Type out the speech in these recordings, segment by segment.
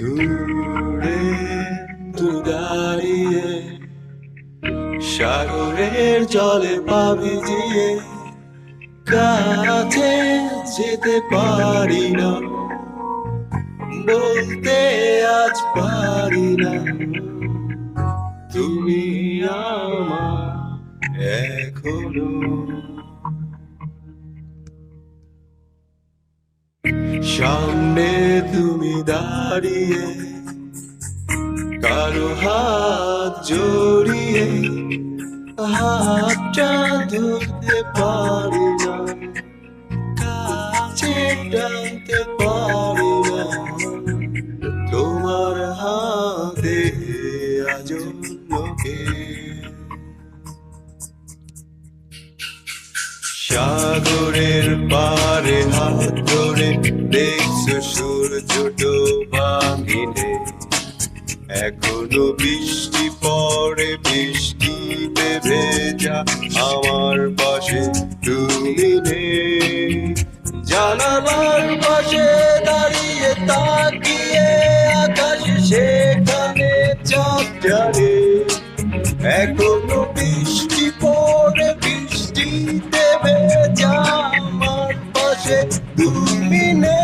দূরে তুই দাঁড়িয়ে সাগরের জলে পা ভিজিয়ে, কাছে যেতে পারি না, বলতে আজ পারি না তুমি আমার এখনো। সামনে তুমি দাঁড়িয়ে কারো হাত জড়িয়ে, হাতটা ধরতে পারি না, কাছে টানতে পারি না তোমার হাতে আজ লোকে। সাগরের পারে হাত ধরে দেখছো সূর্য ভাঙিনে, এখনো বৃষ্টি পড়ে, বৃষ্টিতে ভেজা আমার পাশে তুমি নেই। জানালার পাশে দাঁড়িয়ে তাকিয়ে আকাশ, সেখানে চাঁদ জানে, এখনো বৃষ্টি পড়ে, বৃষ্টিতে ভেজা আমার পাশে তুমি নেই।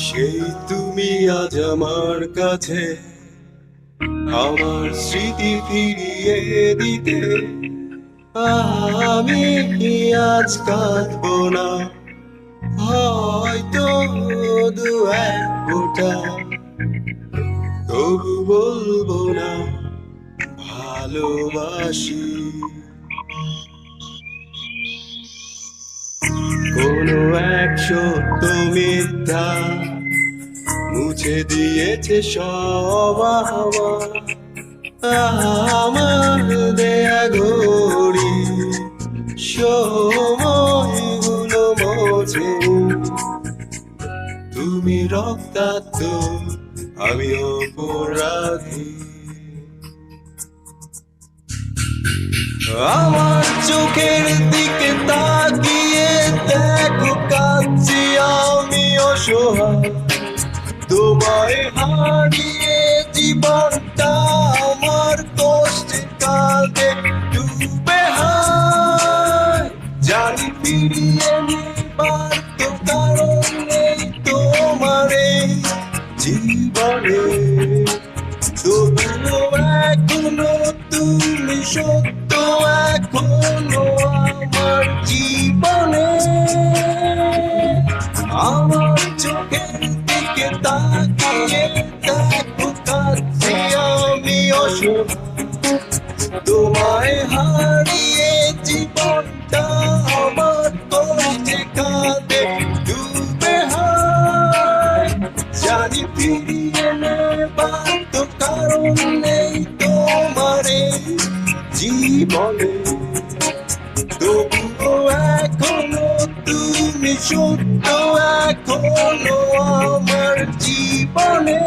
সেই তুমি আজ আমার কাছে, আমার স্মৃতি ফিরিয়ে দিতে। আমি কি আজ কাঁদবো না, হয়তো দু এক ফোঁটা, তবু বলবো না ভালোবাসি। কোনো এক সত্য মিথ্যা মুছে দিয়েছে সব আমার দেয়া ঘড়ি, সময়গুলো মোছে। তুমি রক্তাক্ত, আমি অপরাধী। আমার চোখের দিকে তাকিয়ে দেখো কাঁদছি আমি অসহায়, তোমায় হারিয়ে জীবনটা আমার কষ্টে কাঁদে ডুবে হায়। জানি ফিরিয়ে নিবার তো কারণ নেই তোমার এই জীবনে, তবুও এখনো তুমি সত্য, এখনো আমার জীবনে। আমার চোখের দিকে তাকিয়ে দেখো কাঁদছি আমি অসহায়, তোমায় হারিয়ে জীবনটা আমার কষ্টে কাঁদে ডুবে হায়। জানি ফিরিয়ে নেবার তো কারণ নেই তোমার এই জীবনে, তবুও এখনো তুমি সত্য, এখনো আমার জীবনে।